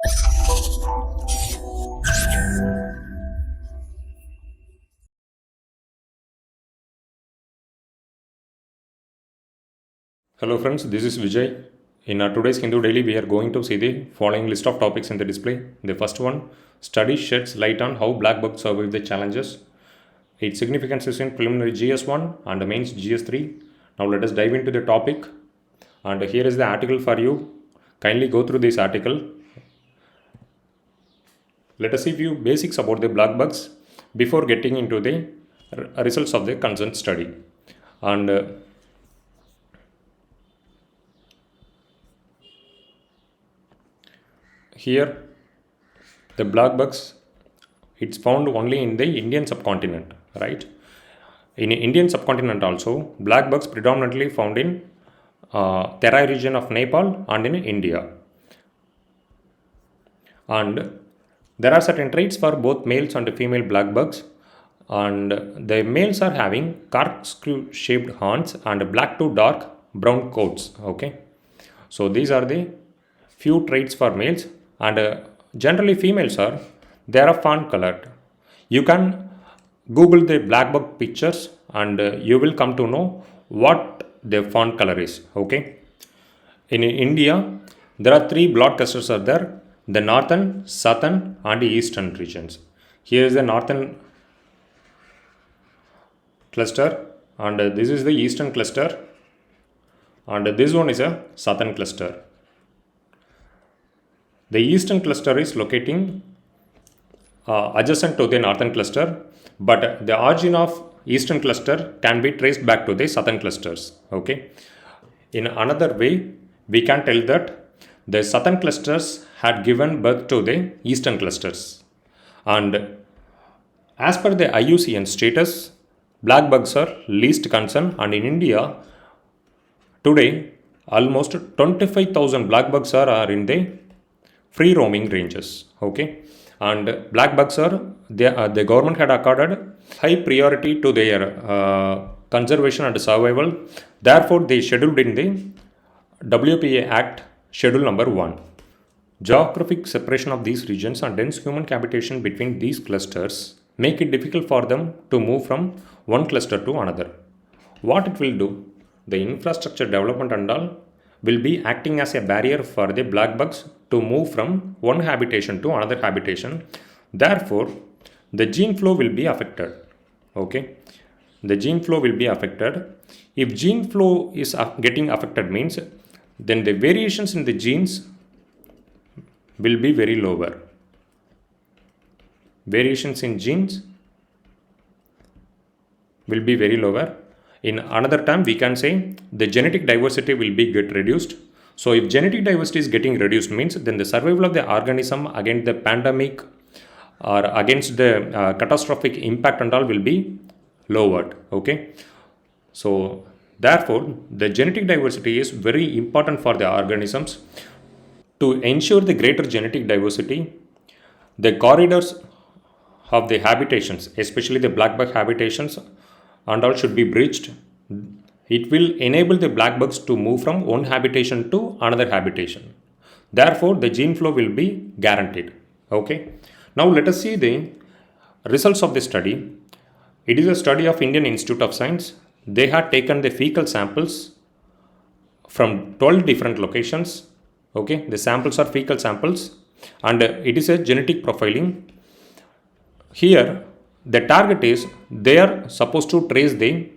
Hello friends, this is Vijay. In our today's Hindu Daily, we are going to see the following list of topics in the display. The first one, study sheds light on how black box survive the challenges. Its significance is in preliminary GS1 and the mains GS3. Now let us dive into the topic. And here is the article for you. Kindly go through this article. Let us see few basics about the black box before getting into the results of the concerned study. And here the black box, it's found only in the Indian subcontinent, right? In Indian subcontinent also, black bugs predominantly found in Terai region of Nepal and in India. And there are certain traits for both males and female black bugs. And the males are having corkscrew shaped horns and black to dark brown coats. Okay, so these are the few traits for males, and generally females are fawn colored. You can Google the black bug pictures and you will come to know what the fawn color is. Okay, in India there are three blood clusters are there: the northern, southern and eastern regions. Here is the northern cluster, and this is the eastern cluster, and this one is a southern cluster. The eastern cluster is locating adjacent to the northern cluster, but the origin of eastern cluster can be traced back to the southern clusters. Okay, in another way we can tell that the southern clusters had given birth to the eastern clusters, and as per the IUCN status, black bugs are least concern, and in India today almost 25,000 black bugs are in the free roaming ranges. Okay, and black bugs are the government had accorded high priority to their conservation and survival. Therefore, they scheduled in the WPA Act Schedule number 1. Geographic separation of these regions and dense human habitation between these clusters make it difficult for them to move from one cluster to another. What it will do? The infrastructure development and all will be acting as a barrier for the black bugs to move from one habitation to another habitation. Therefore, the gene flow will be affected. Okay, the gene flow will be affected. If gene flow is getting affected means, then the variations in the genes will be very lower. Variations in genes will be very lower. In another term, we can say the genetic diversity will be get reduced. So if genetic diversity is getting reduced means, then the survival of the organism against the pandemic or against the catastrophic impact and all will be lowered. Okay, so therefore the genetic diversity is very important for the organisms. To ensure the greater genetic diversity, the corridors of the habitations, especially the black bug habitations and all, should be breached. It will enable the black bugs to move from one habitation to another habitation. Therefore, the gene flow will be guaranteed. Okay. Now let us see the results of the study. It is a study of Indian Institute of Science. They had taken the fecal samples from 12 different locations. Okay, the samples are fecal samples, and it is a genetic profiling. Here the target is they are supposed to trace the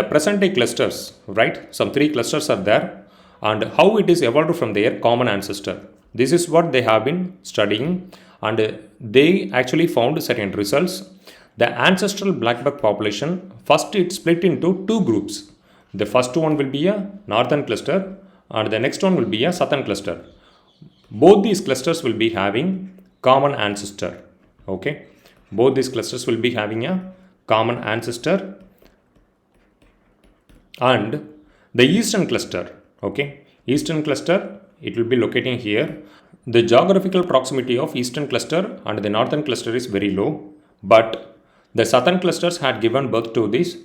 present day clusters, right? Some 3 clusters are there, and how it is evolved from their common ancestor. This is what they have been studying, and they actually found certain results. The ancestral black bug population, first it split into 2 groups. The first one will be a northern cluster and the next one will be a southern cluster. Both these clusters will be having common ancestor. Okay, both these clusters will be having a common ancestor. And the eastern cluster, okay, eastern cluster, it will be locating here. The geographical proximity of eastern cluster and the northern cluster is very low, but the southern clusters had given birth to this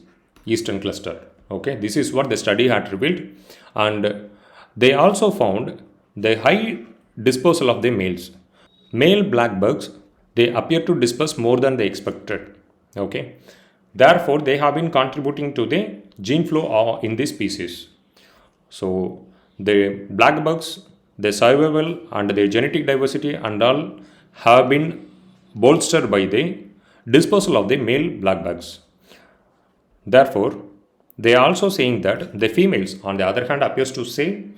eastern cluster. Okay, this is what the study had revealed, and they also found the high dispersal of the males. Male black bugs, they appear to disperse more than they expected. Okay. Therefore, they have been contributing to the gene flow in this species. So, the black bugs, their survival and their genetic diversity and all have been bolstered by the dispersal of the male black bugs. Therefore, they are also saying that the females, on the other hand, appears to stay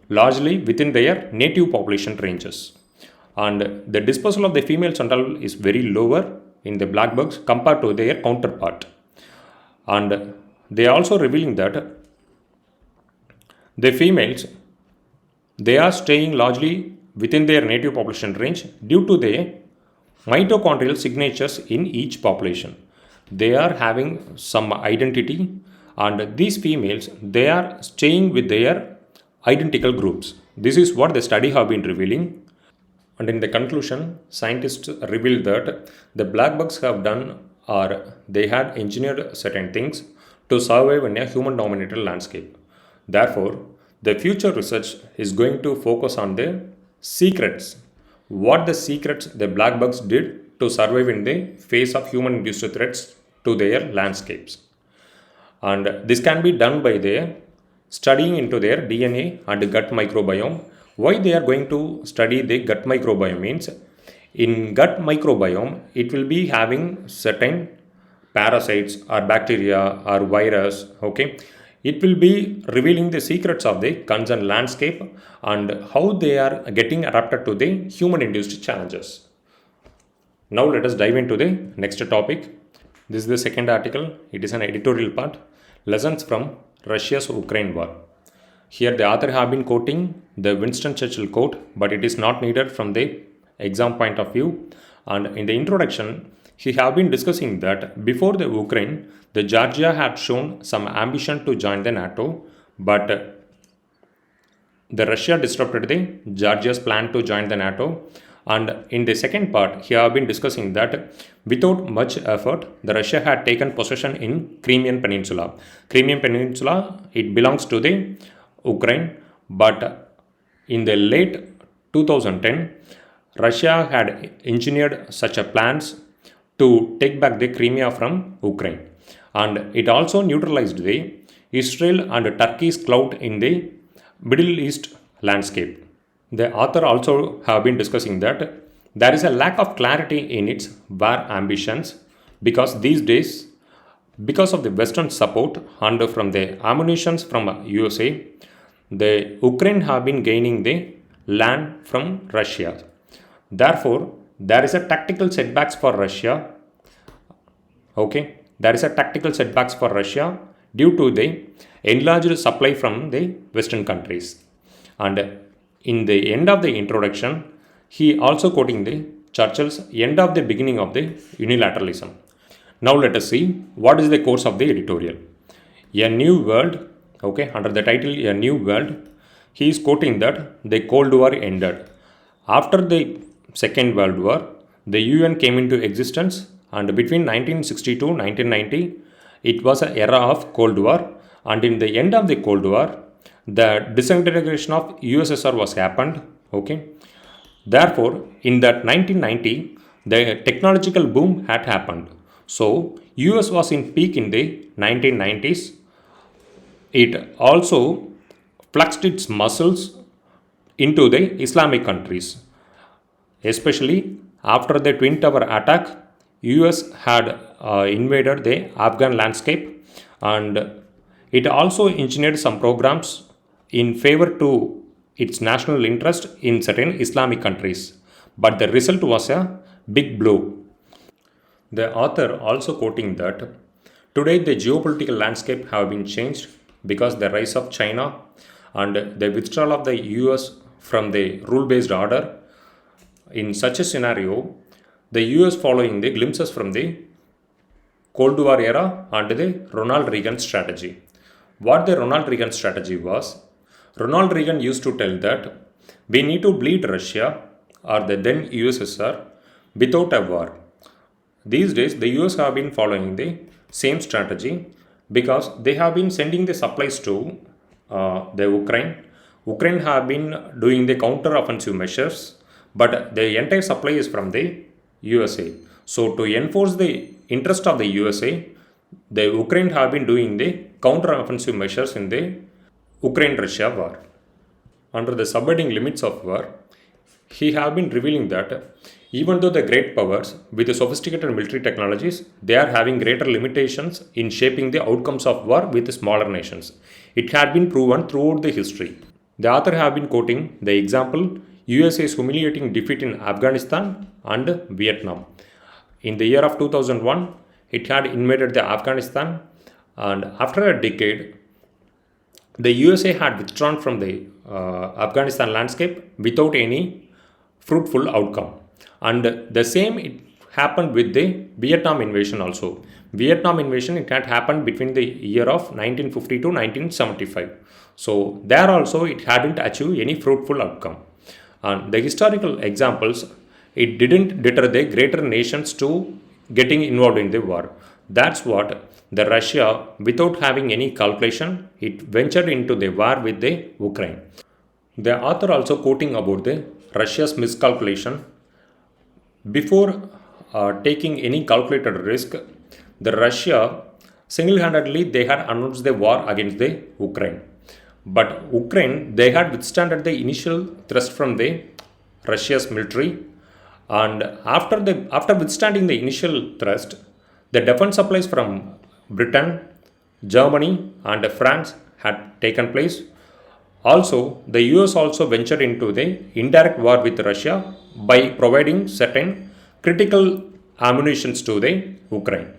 largely within their native population ranges. And the dispersal of the females and all is very lower in the black bugs compared to their counterpart. And they are also revealing that the females, they are staying largely within their native population range due to the mitochondrial signatures in each population. They are having some identity, and these females, they are staying with their identical groups. This is what the study have been revealing. And in the conclusion, scientists revealed that the black bugs have done, or they had engineered certain things to survive in a human dominated landscape. Therefore, the future research is going to focus on the secrets. What the secrets the black bugs did to survive in the face of human induced threats to their landscapes. And this can be done by their studying into their DNA and gut microbiome. Why they are going to study the gut microbiome means, in gut microbiome it will be having certain parasites or bacteria or virus. Okay, it will be revealing the secrets of the concerned landscape and how they are getting adapted to the human induced challenges. Now let us dive into the next topic. This is the second article. It is an editorial part. Lessons from Russia's Ukraine war. Here the author have been quoting the Winston Churchill quote, but it is not needed from the exam point of view. And in the introduction, he have been discussing that before the Ukraine, the Georgia had shown some ambition to join the NATO, but the Russia disrupted the Georgia's plan to join the NATO. And in the second part, he have been discussing that without much effort, the Russia had taken possession in Crimean Peninsula. Crimean Peninsula, it belongs to the Ukraine, but in the late 2010, Russia had engineered such a plans to take back the Crimea from Ukraine. And it also neutralized the Israel and Turkey's clout in the Middle East landscape. The author also have been discussing that there is a lack of clarity in its war ambitions because these days, because of the Western support and from the ammunitions from USA, the Ukraine have been gaining the land from Russia. Therefore, there is a tactical setbacks for Russia. Okay, there is a tactical setbacks for Russia due to the enlarged supply from the Western countries. And in the end of the introduction, he also quoting the Churchill's end of the beginning of the unilateralism. Now let us see what is the course of the editorial. A New World, okay, under the title A New World, he is quoting that the Cold War ended. After the Second World War, the UN came into existence, and between 1960 to 1990, it was an era of Cold War, and in the end of the Cold War, the disintegration of USSR was happened. Okay, therefore in that 1990 the technological boom had happened. So US was in peak in the 1990s. It also flexed its muscles into the Islamic countries, especially after the Twin Tower attack. US had invaded the Afghan landscape, and it also engineered some programs in favor to its national interest in certain Islamic countries. But the result was a big blow. The author also quoting that today the geopolitical landscape have been changed because the rise of China and the withdrawal of the US from the rule-based order. In such a scenario, the US following the glimpses from the Cold War era and the Ronald Reagan strategy. What the Ronald Reagan strategy was, Ronald Reagan used to tell that we need to bleed Russia or the then USSR without a war. These days, the US have been following the same strategy because they have been sending the supplies to the Ukraine, Ukraine have been doing the counter-offensive measures, but the entire supply is from the USA. So to enforce the interest of the USA, the Ukraine have been doing the counter-offensive measures in the Ukraine-Russia war. Under the subheading limits of war, he have been revealing that even though the great powers with the sophisticated military technologies, they are having greater limitations in shaping the outcomes of war with the smaller nations. It had been proven throughout the history. The author have been quoting the example USA's humiliating defeat in Afghanistan and Vietnam. In the year of 2001, it had invaded the Afghanistan, and after a decade, the USA had withdrawn from the Afghanistan landscape without any fruitful outcome. And the same it happened with the Vietnam invasion also. Vietnam invasion, it had happened between the year of 1950 to 1975. So there also it hadn't achieved any fruitful outcome. And the historical examples, it didn't deter the greater nations to getting involved in the war. That's what the Russia, without having any calculation, it ventured into the war with the Ukraine. The author also quoting about the Russia's miscalculation. Before taking any calculated risk, the Russia single-handedly they had announced the war against the Ukraine. But Ukraine, they had withstood the initial thrust from the Russia's military, and after withstanding the initial thrust, the defense supplies from Britain, Germany, and France had taken place. Also, the US also ventured into the indirect war with Russia by providing certain critical ammunitions to the Ukraine.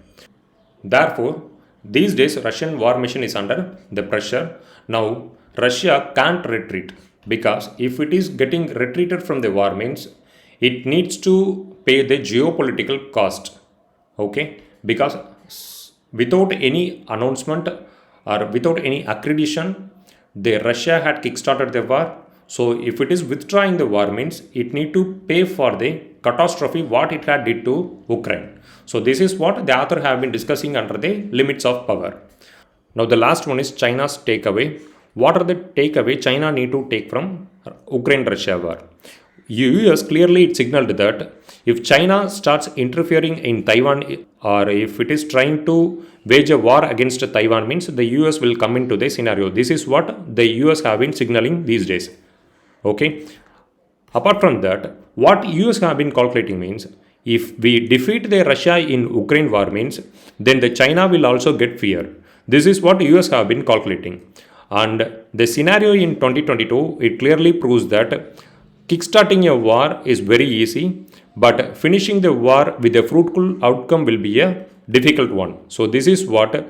Therefore, these days Russian war machine is under the pressure. Now, Russia can't retreat, because if it is getting retreated from the war means it needs to pay the geopolitical cost. Okay, because without any announcement or without any accreditation, the Russia had kickstarted the war. So if it is withdrawing the war means it need to pay for the catastrophe what it had did to Ukraine. So this is what the author have been discussing under the limits of power. Now the last one is China's takeaway. What are the takeaway China need to take from Ukraine-Russia war? US clearly it signaled that if China starts interfering in Taiwan, or if it is trying to wage a war against Taiwan means the US will come into the scenario. This is what the US have been signaling these days. Okay. Apart from that, what US have been calculating means if we defeat the Russia in Ukraine war means then the China will also get fear. This is what US have been calculating. And the scenario in 2022, it clearly proves that kickstarting a war is very easy, but finishing the war with a fruitful outcome will be a difficult one. So this is what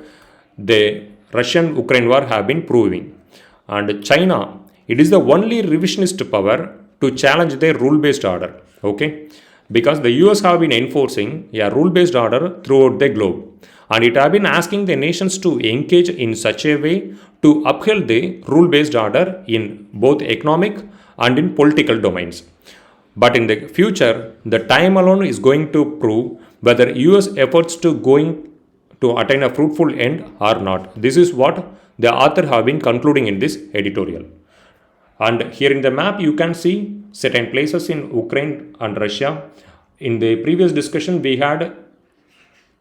the Russian-Ukraine war have been proving. And China, it is the only revisionist power to challenge the rule-based order. Okay, because the US have been enforcing a rule-based order throughout the globe. And it have been asking the nations to engage in such a way to uphold the rule-based order in both economic and in political domains. But in the future, the time alone is going to prove whether US efforts to going to attain a fruitful end or not. This is what the author have been concluding in this editorial. And here in the map, you can see certain places in Ukraine and Russia. In the previous discussion, we had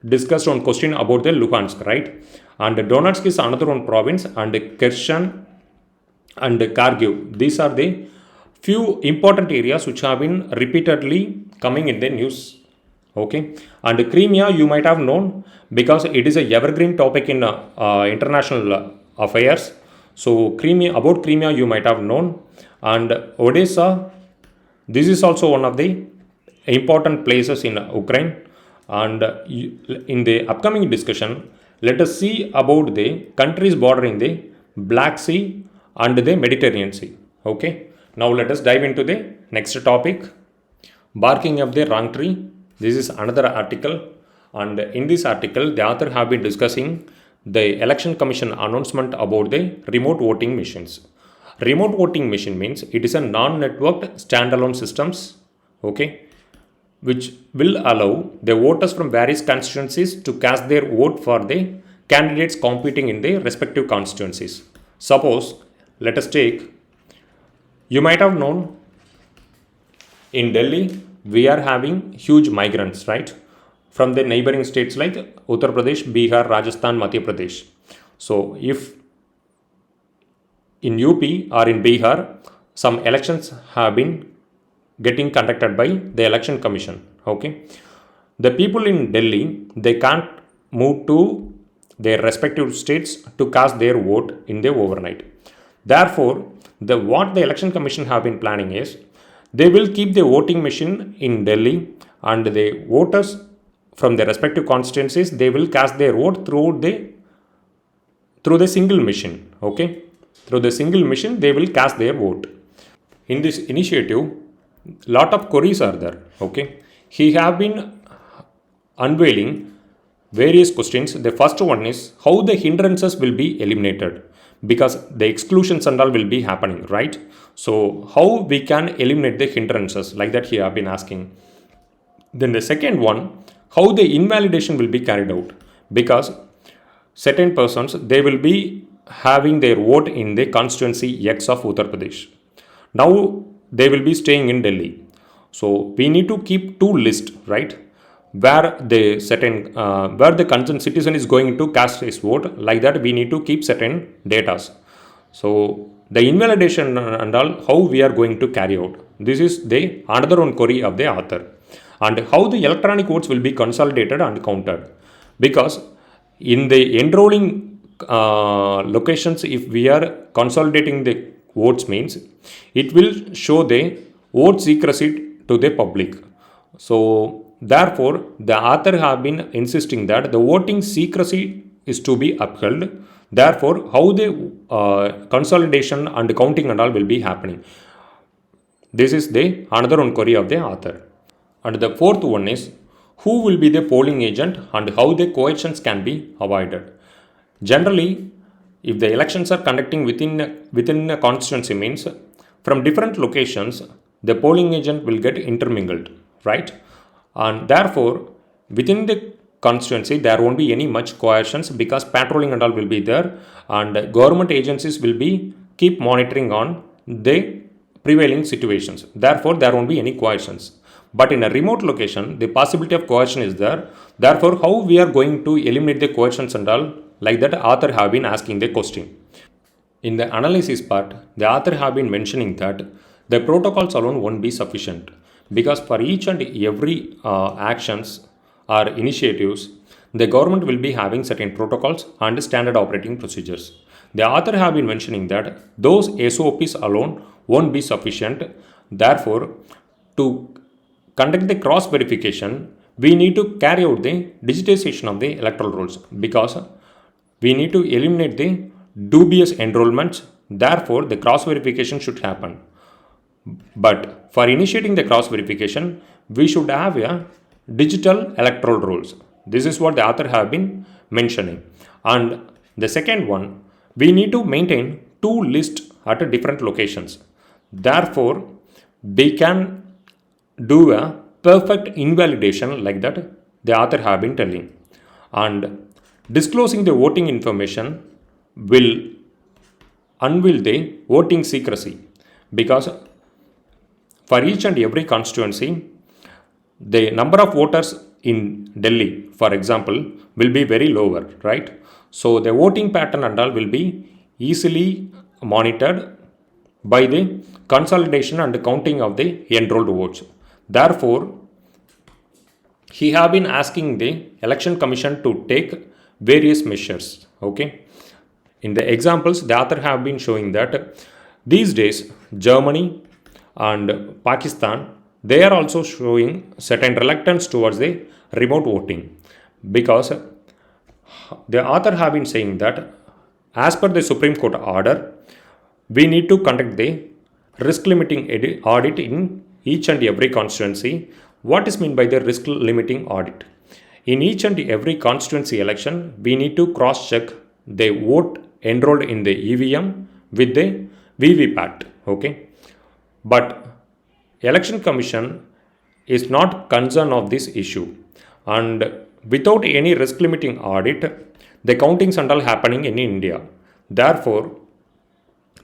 discussed on question about the Luhansk, right? And Donetsk is another one province, and Kherson and Kharkiv. These are the few important areas which have been repeatedly coming in the news. Okay, and Crimea you might have known because it is a evergreen topic in international affairs. So about Crimea you might have known, and Odessa, this is also one of the important places in Ukraine. And in the upcoming discussion, let us see about the countries bordering the Black Sea and the Mediterranean Sea. Okay, now let us dive into the next topic, barking up the wrong tree. This is another article, and in this article the author have been discussing the election commission announcement about the remote voting machines. Remote voting machine means it is a non-networked standalone systems, okay, which will allow the voters from various constituencies to cast their vote for the candidates competing in their respective constituencies. Suppose, let us take You might have known in Delhi we are having huge migrants, right, from the neighboring states like Uttar Pradesh, Bihar, Rajasthan, Madhya Pradesh. So if in UP or in Bihar some elections have been getting conducted by the election commission, okay, the people in Delhi, they can't move to their respective states to cast their vote in the overnight. Therefore, what the election commission have been planning is they will keep the voting machine in Delhi, and the voters from their respective constituencies, they will cast their vote through the single machine, okay, through the single machine they will cast their vote. In this initiative, lot of queries are there, okay. He have been unveiling various questions. The first one is how the hindrances will be eliminated, because the exclusions and all will be happening, right? So how we can eliminate the hindrances, like that he have been asking. Then the second one, how the invalidation will be carried out, because certain persons, they will be having their vote in the constituency X of Uttar Pradesh. Now they will be staying in Delhi. So we need to keep two lists, right? Where the concerned citizen is going to cast his vote, like that we need to keep certain datas. So the invalidation and all, how we are going to carry out, this is the another one query of the author. And how the electronic votes will be consolidated and counted, because in the enrolling locations, if we are consolidating the votes, means it will show the vote secrecy to the public. So therefore the author have been insisting that the voting secrecy is to be upheld. Therefore how the consolidation and counting and all will be happening, this is the another one query of the author. And the fourth one is who will be the polling agent and how the coercions can be avoided. Generally, if the elections are conducting within a constituency, means from different locations the polling agent will get intermingled, right? And therefore within the constituency there won't be any much coercions, because patrolling and all will be there, and government agencies will be keep monitoring on the prevailing situations. Therefore there won't be any coercions. But in a remote location, the possibility of coercion is there. Therefore how we are going to eliminate the coercions and all, like that author have been asking the question. In the analysis part, the author have been mentioning that the protocols alone won't be sufficient, because for each and every actions or initiatives, the government will be having certain protocols and standard operating procedures. The author have been mentioning that those SOPs alone won't be sufficient. Therefore, to conduct the cross verification, we need to carry out the digitization of the electoral rolls, because we need to eliminate the dubious enrollments. Therefore the cross verification should happen. But for initiating the cross verification, we should have a digital electoral rolls. This is what the author have been mentioning. And the second one, we need to maintain two lists at different locations. Therefore we can do a perfect invalidation, like that the author have been telling. And disclosing the voting information will unveil the voting secrecy, because for each and every constituency, the number of voters in Delhi, for example, will be very lower, right? So the voting pattern and all will be easily monitored by the consolidation and counting of the enrolled votes. Therefore he have been asking the election commission to take various measures, okay. In the examples, the author have been showing that these days Germany and Pakistan, they are also showing certain reluctance towards the remote voting, because the author have been saying that as per the Supreme Court order, we need to conduct the risk limiting audit in each and every constituency. What is meant by the risk limiting audit? In each and every constituency election, we need to cross check the vote enrolled in the EVM with the VVPAT, okay. But election commission is not concerned of this issue, and without any risk limiting audit, the countings and all happening in India. Therefore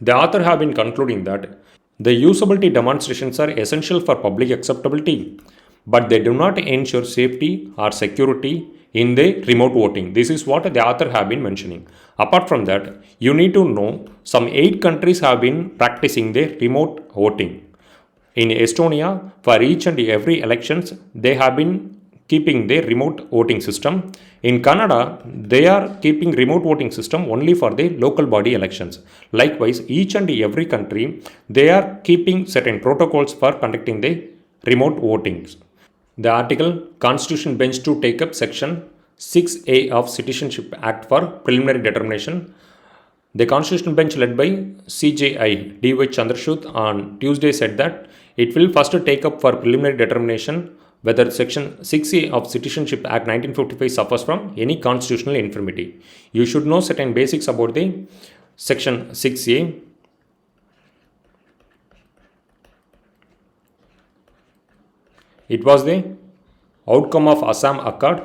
the author have been concluding that The usability demonstrations are essential for public acceptability, but they do not ensure safety or security in the remote voting. This is what the author have been mentioning. Apart from that, you need to know some 8 countries have been practicing the remote voting. In Estonia, for each and every elections, they have been keeping the remote voting system. In Canada, they are keeping remote voting system only for the local body elections. Likewise, each and every country, they are keeping certain protocols for conducting the remote votings. The article Constitution Bench to take up section 6A of Citizenship Act for preliminary determination. The Constitutional Bench led by CJI D.Y. Chandrachud on Tuesday said that it will first take up for preliminary determination whether Section 6A of Citizenship Act 1955 suffers from any constitutional infirmity. You should know certain basics about the Section 6A. It was the outcome of Assam Accord.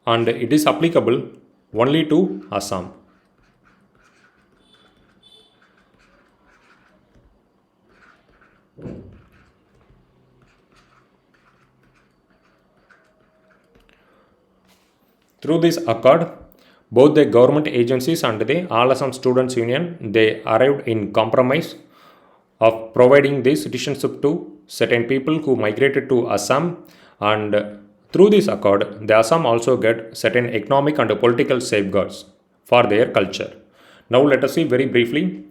And it is applicable only to Assam. Through this accord, both the government agencies and the All Assam Students Union, they arrived in compromise of providing the citizenship to certain people who migrated to Assam, and through this accord, the Assam also get certain economic and political safeguards for their culture. Now let us see very briefly.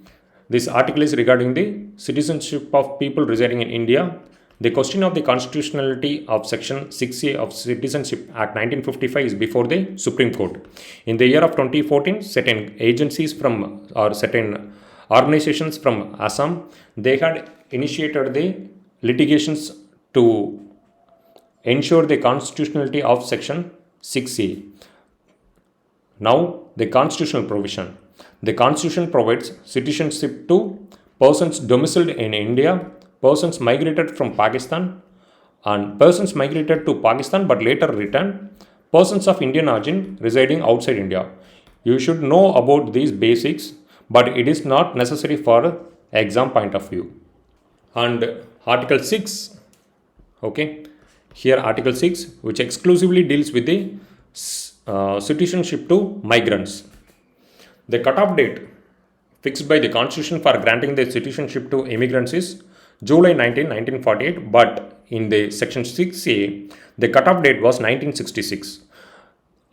This article is regarding the citizenship of people residing in India. The question of the constitutionality of Section 6A of Citizenship Act 1955 is before the Supreme Court. In the year of 2014, certain agencies from or certain organizations from Assam, they had initiated the litigations to ensure the constitutionality of Section 6A. Now, the constitutional provision. The Constitution provides citizenship to persons domiciled in India, persons migrated from Pakistan, and persons migrated to Pakistan but later returned, persons of Indian origin residing outside India. You should know about these basics, but it is not necessary for exam point of view. And Article 6, okay, here Article 6, which exclusively deals with the citizenship to migrants. The cutoff date fixed by the Constitution for granting the citizenship to immigrants is July 19, 1948, but in the Section 6A, the cutoff date was 1966.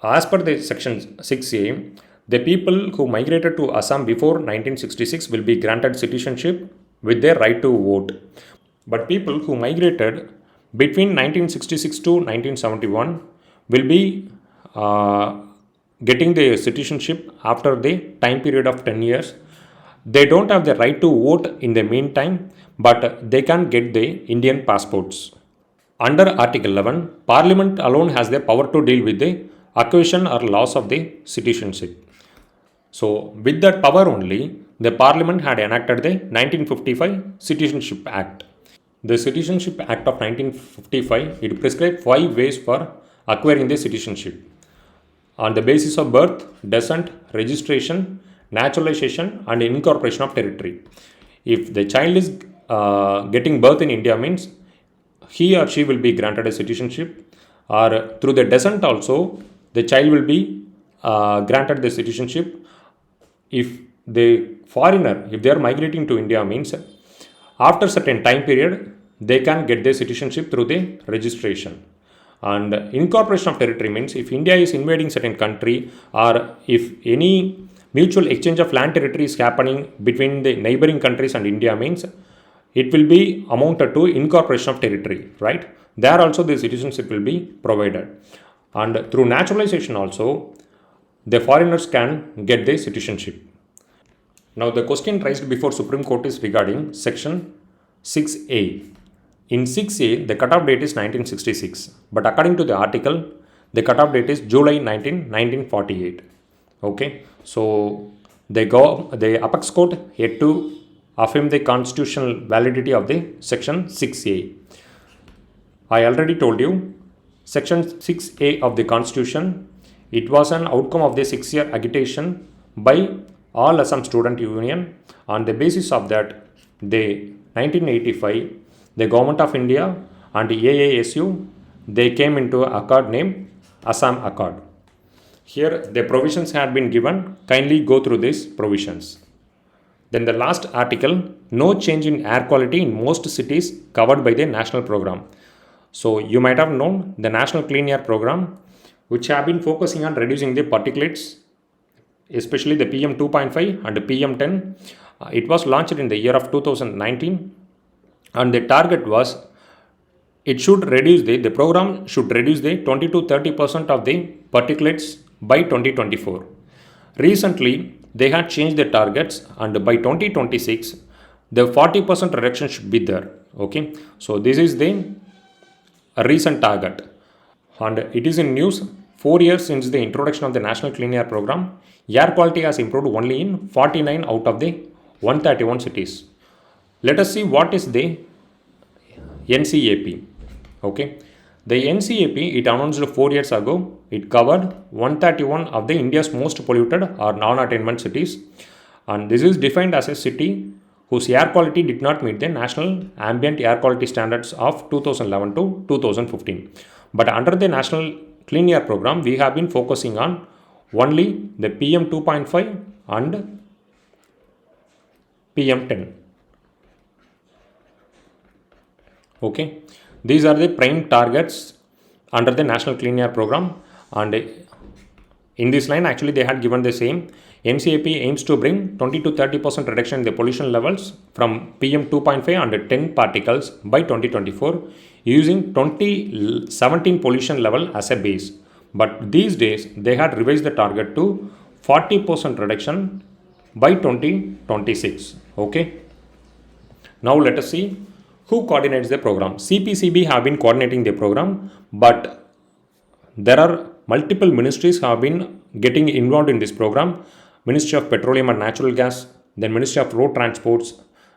As per the Section 6A, the people who migrated to Assam before 1966 will be granted citizenship with their right to vote. But people who migrated between 1966 to 1971 will be getting the citizenship after the time period of 10 years. They don't have the right to vote in the meantime, but they can get the Indian passports. Under Article 11, Parliament alone has the power to deal with the acquisition or loss of the citizenship. So, with that power only, the Parliament had enacted the 1955 Citizenship Act. The Citizenship Act of 1955, it prescribed 5 ways for acquiring the citizenship. On the basis of birth, descent, registration, naturalization and incorporation of territory. If the child is getting birth in India, means he or she will be granted a citizenship, or through the descent also the child will be granted the citizenship. If the foreigner, if they are migrating to India, means after certain time period they can get their citizenship through the registration. And incorporation of territory means if India is invading certain country, or if any mutual exchange of land territory is happening between the neighboring countries and India, means it will be amounted to incorporation of territory, right? There also the citizenship will be provided. And through naturalization also, the foreigners can get the citizenship. Now the question raised before Supreme Court is regarding Section 6A. In 6A, the cutoff date is 1966, but according to the article, the cutoff date is July 19, 1948. Okay, so the Apex Court had to affirm the constitutional validity of the Section 6A. I already told you, Section 6A of the Constitution, it was an outcome of the 6-year agitation by all Assam Student Union. On the basis of that, the 1985, the Government of India and AASU, they came into an accord named Assam Accord. Here the provisions had been given. Kindly go through these provisions. Then the last article, no change in air quality in most cities covered by the national program. So you might have known the National Clean Air Program, which have been focusing on reducing the particulates, especially the PM 2.5 and the PM 10. It was launched in the year of 2019, and the target was it should reduce the program should reduce the 20 to 30% of the particulates by 2024. Recently, they had changed the targets, and by 2026, the 40% reduction should be there. Okay, so this is the recent target, and it is in news. 4 years since the introduction of the National Clean Air Program, air quality has improved only in 49 out of the 131 cities. Let us see what is the NCAP. Okay, the NCAP, it announced 4 years ago. It covered 131 of the India's most polluted or non-attainment cities, and this is defined as a city whose air quality did not meet the National Ambient Air Quality Standards of 2011 to 2015. But under the National Clean Air Program, we have been focusing on only the PM 2.5 and PM 10. Okay, these are the prime targets under the National Clean Air Program, and in this line actually they had given the same. NCAP aims to bring 20 to 30% reduction in the pollution levels from PM 2.5 and 10 particles by 2024 using 2017 pollution level as a base. But these days they had revised the target to 40% reduction by 2026. Okay. Now let us see who coordinates the program. CPCB have been coordinating the program, but there are multiple ministries have been getting involved in this program. Ministry of Petroleum and Natural Gas, then Ministry of Road Transports,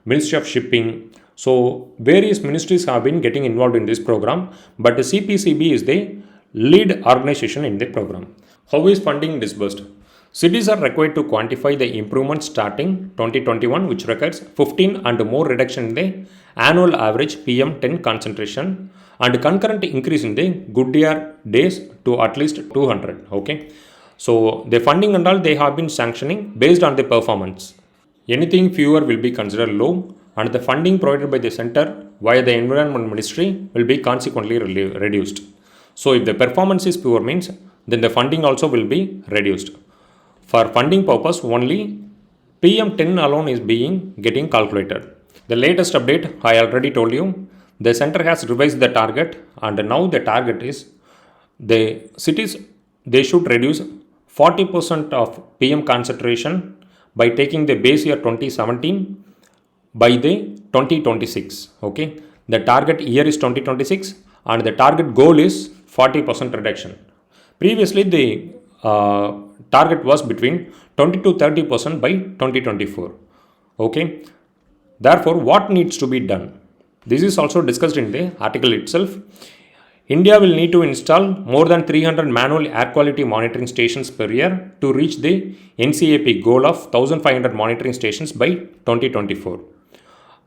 Ministry of Shipping. So various ministries have been getting involved in this program, but the CPCB is the lead organization in the program. How is funding disbursed? Cities are required to quantify the improvement starting 2021, which requires 15 and more reduction in the annual average PM 10 concentration and concurrent increase in the good air days to at least 200. Okay. So the funding and all they have been sanctioning based on the performance. Anything fewer will be considered low, and the funding provided by the center via the Environment Ministry will be consequently reduced. So if the performance is poor means, then the funding also will be reduced. For funding purpose only PM 10 alone is getting calculated. The latest update I already told you, the center has revised the target, and now the target is the cities they should reduce 40% of PM concentration by taking the base year 2017 by the 2026. Okay, the target year is 2026 and the target goal is 40% reduction. Previously the target was between 20 to 30% by 2024. Okay, therefore what needs to be done? This is also discussed in the article itself. India will need to install more than 300 manual air quality monitoring stations per year to reach the NCAP goal of 1500 monitoring stations by 2024.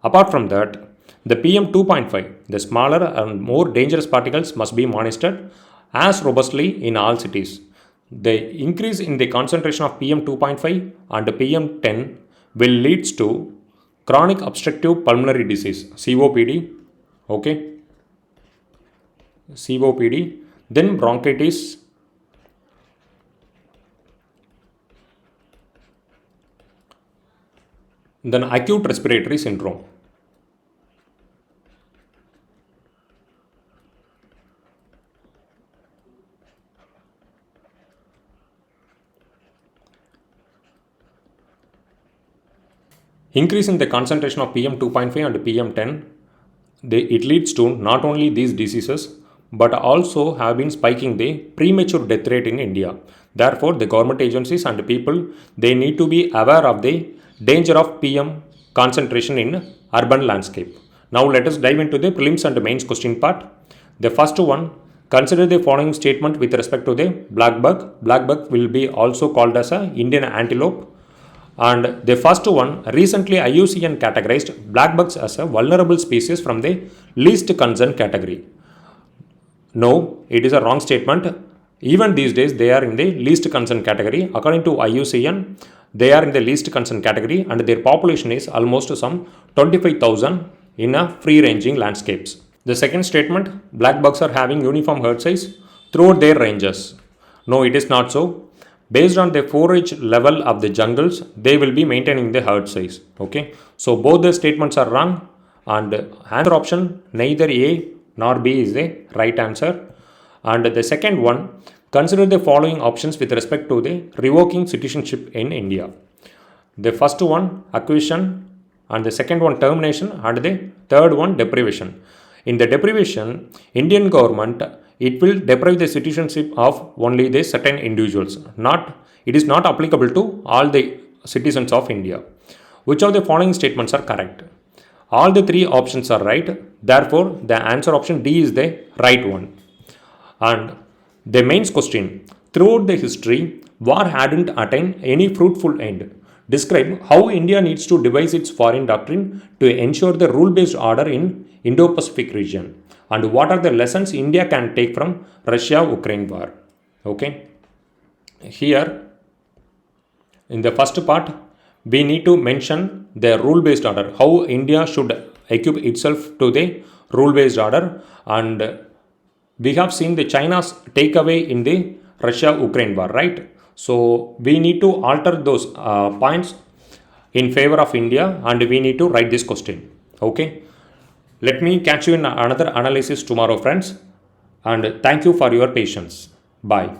Apart from that, the PM 2.5, the smaller and more dangerous particles must be monitored as robustly in all cities. The increase in the concentration of PM 2.5 and PM 10 will lead to chronic obstructive pulmonary disease, COPD. Okay. COPD, then bronchitis, then acute respiratory syndrome. Increase in the concentration of PM 2.5 and PM 10, it leads to not only these diseases but also have been spiking the premature death rate in India. Therefore, the government agencies and people, they need to be aware of the danger of PM concentration in urban landscape. Now let us dive into the prelims and mains question part. The first one, Consider the following statement with respect to the black bug. Black bug will be also called as a Indian antelope. And the first one, recently IUCN categorized black bugs as a vulnerable species from the least concern category. No, it is a wrong statement. Even these days, they are in the least concern category. According to IUCN, they are in the least concern category and their population is almost some 25,000 in a free-ranging landscapes. The second statement, black bugs are having uniform herd size throughout their ranges. No, it is not so. Based on the forage level of the jungles, they will be maintaining the herd size. Okay, so both the statements are wrong and answer option neither A nor B is the right answer. And the second one, consider the following options with respect to the revoking citizenship in India. The first one, acquisition, and the second one, termination, and the third one, deprivation. In the deprivation, Indian government, it will deprive the citizenship of only the certain individuals. It is not applicable to all the citizens of India. Which of the following statements are correct? All the three options are right. Therefore, the answer option D is the right one. And the mains question, throughout the history, war hadn't attained any fruitful end. Describe how India needs to devise its foreign doctrine to ensure the rule-based order in Indo-Pacific region. And what are the lessons India can take from Russia-Ukraine war? Okay. Here, in the first part, we need to mention the rule-based order, how India should equip itself to the rule-based order, and we have seen the China's takeaway in the Russia-Ukraine war, right? So we need to alter those points in favor of India and we need to write this question. Okay. Let me catch you in another analysis tomorrow, friends. And thank you for your patience. Bye.